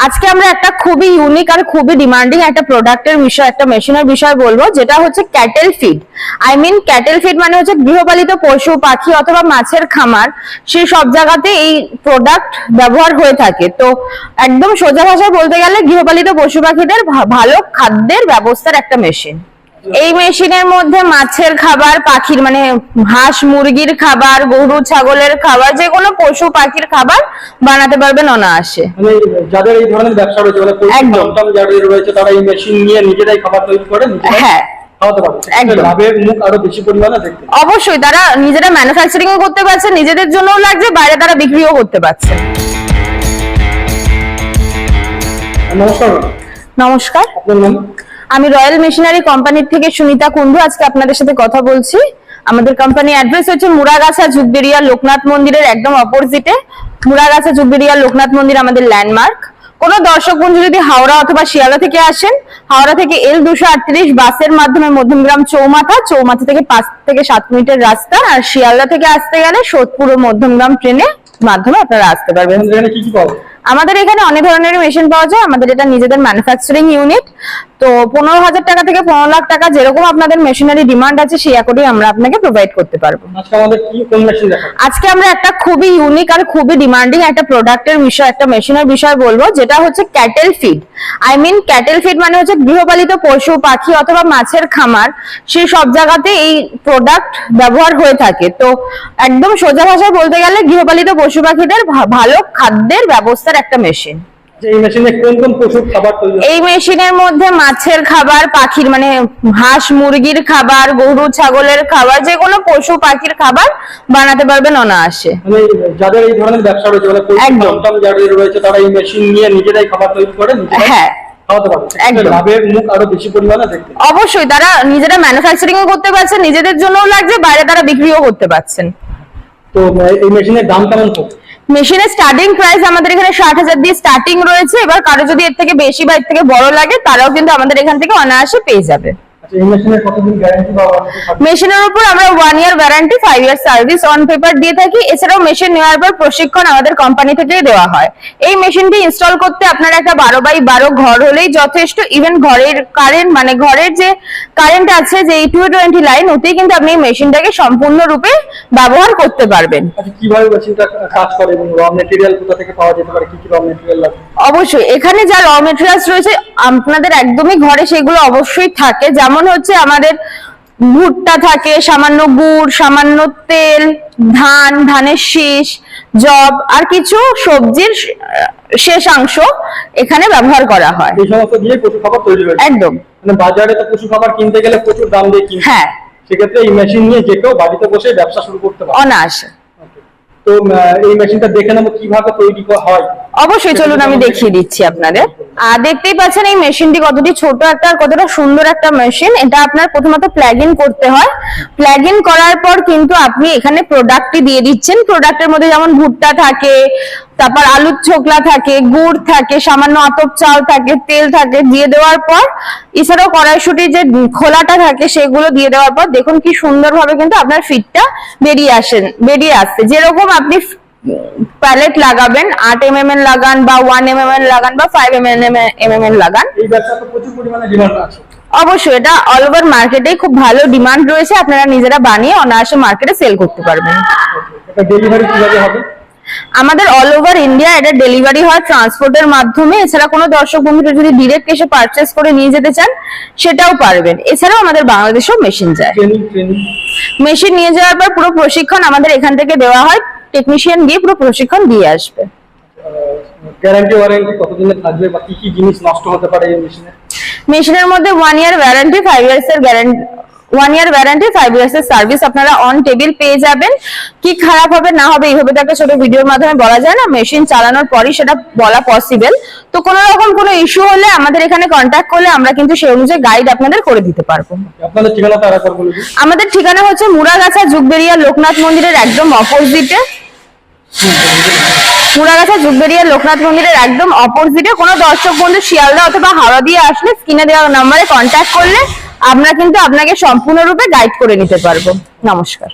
আজকে আমরা একটা খুবই ইউনিক আর খুবই ডিমান্ডিং একটা প্রোডাক্টের বিষয়, একটা মেশিনের বিষয় বলবো, যেটা হচ্ছে ক্যাটেল ফিড। ক্যাটেল ফিড মানে হচ্ছে গৃহপালিত পশু পাখি অথবা মাছের খামার, সেই সব জায়গাতে এই প্রোডাক্ট ব্যবহার হয়ে থাকে। তো একদম সোজা ভাষায় বলতে গেলে গৃহপালিত পশু পাখিদের ভালো খাদ্যের ব্যবস্থার একটা মেশিন। এই মেশিনের মধ্যে মাছের খাবার, পাখির মানে হাঁস মুরগির খাবার, গরু ছাগলের খাবার, যে কোনো পশু পাখির খাবার বানাতে পারবেন অনায়াসে। মানে যাদের এই ধরনের ব্যবসা রয়েছে, মানে একদম যাদের রয়েছে, তারা এই মেশিন নিয়ে নিজেরাই খাবার তৈরি করে হ্যাঁ লাভের মুখ আরো বেশি পরিমাণে দেখতে। অবশ্যই তারা নিজেরা ম্যানুফ্যাকচারিং ও করতে পারছে, নিজেদের জন্যও লাগছে, বাইরে তারা বিক্রিও করতে পারছে। নমস্কার। নমস্কার, আপনার নাম? আমি রয়্যাল মেশিনারি কোম্পানির থেকে সুনিতা কুন্ডু আজকে আপনাদের সাথে কথা বলছি। আমাদের কোম্পানি অ্যাড্রেস হচ্ছে মুরাগাছা যুগবেড়িয়া লোকনাথ মন্দিরের একদম অপোজিটে। মুরাগাছা যুগবেড়িয়া লোকনাথ মন্দির আমাদের ল্যান্ডমার্ক। কোনো দর্শক বন্ধু যদি হাওড়া অথবা শিয়ালদা থেকে আসেন, হাওড়া থেকে L238 বাসের মাধ্যমে মধ্যমগ্রাম চৌমাথা থেকে 5 থেকে 7 মিনিটের রাস্তা, আর শিয়ালদা থেকে আসতে গেলে সোদপুর ও মধ্যমগ্রাম ট্রেনের মাধ্যমে আপনারা আসতে পারবেন। কি কি পাবেন? আমাদের এখানে অনেক ধরনের মেশিন পাওয়া যায়। আমাদের এটা নিজেদের ম্যানুফ্যাকচারিং ইউনিট। তো 15,000 টাকা থেকে 15 লাখ টাকা যেরকম আপনাদের মেশিনারি ডিমান্ড আছে সেই অ্যাকর্ডিং আমরা আপনাকে প্রোভাইড করতে পারবো। আজকে আমাদের কি কোন মেশিন দেখাবো? আজকে আমরা একটা খুবই ইউনিক আর খুবই ডিমান্ডিং একটা প্রোডাক্টের বিষয়, একটা মেশিনের বিষয় বলবো, যেটা হচ্ছে ক্যাটেল ফিড। ক্যাটেল ফিড মানে হচ্ছে গৃহপালিত পশু পাখি অথবা মাছের খামার, সেই সব জায়গাতে এই প্রোডাক্ট ব্যবহার হয়ে থাকে। তো একদম সোজা ভাষায় বলতে গেলে গৃহপালিত পশু পাখিদের ভালো খাদ্যের ব্যবস্থার একটা মেশিন। এই মেশিনে কোন কোন পশুর খাবার তৈরি হয়? এই মেশিনের মধ্যে মাছের খাবার, পাখির মানে হাঁস মুরগির খাবার, গরু ছাগলের খাবার, যে কোনো পশু পাখির খাবার বানাতে পারবেন অনায়াসে। মানে যাদের এই ধরনের ব্যবসা রয়েছে, মানে যাদের রয়েছে, তারা এই মেশিন নিয়ে নিজেরাই খাবার তৈরি করে হ্যাঁ লাভের মুখ আরো বেশি পরিমাণে দেখতে। অবশ্যই তারা নিজেরা ম্যানুফ্যাকচারিং ও করতে পারছে, নিজেদের জন্যও লাগছে, বাইরে তারা বিক্রিও করতে পারছেন। তো এই মেশিনের দাম কেমন? মেশিনের স্টার্টিং প্রাইস আমাদের এখানে 60,000 দিয়ে স্টার্টিং রয়েছে। এবার কারো যদি এর থেকে বেশি বা এর থেকে বড় লাগে, তারাও কিন্তু আমাদের এখান থেকে অনায়াসে পেয়ে যাবে। এই মেশিনের কতদিন গ্যারান্টি বা মেশিনের উপর আমরা 1 year warranty, 5 year service on paper দিয়ে থাকি। এছাড়াও মেশিন নেওয়ার পর প্রশিক্ষণ আমাদের কোম্পানি থেকেই দেওয়া হয়। এই মেশিনটি ইনস্টল করতে আপনার একটা 12x12 ঘর হলেই যথেষ্ট। ইভেন ঘরের কারেন্ট মানে ঘরের যে কারেন্ট আছে, যে 220 লাইন, ওতেই কিন্তু আপনি এই মেশিনটাকে সম্পূর্ণরূপে ব্যবহার করতে পারবেন। কিভাবে মেশিনটা কাজ করে এবং র ম্যাটেরিয়াল কোথা থেকে পাওয়া যেতে পারে, কি কি র ম্যাটেরিয়াল লাগে? অবশ্যই এখানে যা র ম্যাটেরিয়ালস রয়েছে আপনাদের একদমই ঘরে সেগুলো অবশ্যই থাকে। যেমন হচ্ছে আমাদের ভুট্টা থাকে, সামান্য গুড়, সামান্য তেল, ধানের শীষ, জব, আর কিছু সবজির শেষাংশ এখানে ব্যবহার করা হয়। এই সমস্ত দিয়ে পশু খাবার তৈরি হয়। একদম। মানে বাজারে তো পশু খাবার কিনতে গেলে প্রচুর দাম দিয়ে কিনতে। হ্যাঁ, সেক্ষেত্রে এই মেশিন নিয়ে যে কেউ বাড়িতে বসে ব্যবসা শুরু করতে পারে অনায়াসে। তো এই মেশিনটা দেখে নেবো কিভাবে তৈরি হয়। অবশ্যই, চলুন আমি দেখিয়ে দিচ্ছি আপনাদের। দেখতেই পাচ্ছেন এই মেশিনটি কতটি ছোট একটা আর কতটা সুন্দর একটা মেশিন। এটা আপনার প্রথমত প্লাগ ইন করতে হয়। প্লাগ ইন করার পর কিন্তু আপনি এখানে প্রোডাক্টটি দিয়ে দিচ্ছেন। প্রোডাক্টের মধ্যে যেমন ভুট্টা থাকে, তারপর আলুর ছোকলা থাকে, গুড় থাকে, সামান্য আতপ চাল থাকে, তেল থাকে, দিয়ে দেওয়ার পর এছাড়াও কড়াইশুটির যে খোলাটা থাকে সেগুলো দিয়ে দেওয়ার পর দেখুন কি সুন্দরভাবে কিন্তু আপনার ফিডটা বেরিয়ে আসছে। যেরকম আপনি প্যালেট লাগাবেন, 8 mm লাগান বা 1 mm লাগান বা 5 mm লাগান। এই ব্যবসা তো প্রচুর পরিমাণে ডিমান্ড আছে। অবশ্যই এটা অল ওভার মার্কেটে খুব ভালো ডিমান্ড রয়েছে। আপনারা নিজেরা বানিয়ে অনায়াসে মার্কেটে সেল করতে পারবেন। এটা ডেলিভারি কিভাবে হবে? আমাদের অল ওভার ইন্ডিয়া এটা ডেলিভারি হয় ট্রান্সপোর্টের মাধ্যমে। এছাড়া কোনো দর্শক বন্ধুরা যদি ডিরেক্ট এসে পারচেজ করে নিয়ে যেতে চান সেটাও পারবেন। এছাড়াও আমাদের বাংলাদেশেও মেশিন যায়। মেশিন নিয়ে যাওয়ার পর পুরো প্রশিক্ষণ আমাদের এখান থেকে দেওয়া হয়। টেকনিশিয়ান গিয়ে পুরো প্রশিক্ষণ দিয়ে আসবে। গ্যারান্টি ওয়ারেন্টি কতদিনের থাকবে বা কি কি জিনিস নষ্ট হতে পারে এই মেশিনে? মেশিনের মধ্যে 1 ইয়ার ওয়ারেন্টি, 5 ইয়ার্স এর গ্যারান্টি, 1 ইয়ার ওয়ারেন্টি, 5 ইয়ার্স এর সার্ভিস আপনারা অন টেবিল পেয়ে যাবেন। কি খারাপ হবে না হবে এইভাবে তো একটা ছোট ভিডিওর মাধ্যমে বলা যায় না, মেশিন চালানোর পরই সেটা বলা পসিবল। তো কোনো রকম কোনো ইস্যু হলে আমাদের এখানে কন্ট্যাক্ট করলে আমরা কিন্তু সেই অনুযায়ী গাইড আপনাদের করে দিতে পারবো। আপনাদের ঠিকানাটা আরেকবার বলে দিন। আমাদের ঠিকানা হচ্ছে মুরাগাছা যুগবেড়িয়া লোকনাথ মন্দিরের একদম অপোজিটে। মুরাগাছা যুগবেড়িয়া লোকনাথ মন্দিরের একদম অপোজিটে। কোনো দর্শক বন্ধু শিয়ালদা অথবা হাওড়া দিয়ে আসলে স্ক্রিনে দেওয়া নম্বরে কন্ট্যাক্ট করলে আমরা কিন্তু আপনাকে সম্পূর্ণরূপে গাইড করে নিতে পারবো। নমস্কার।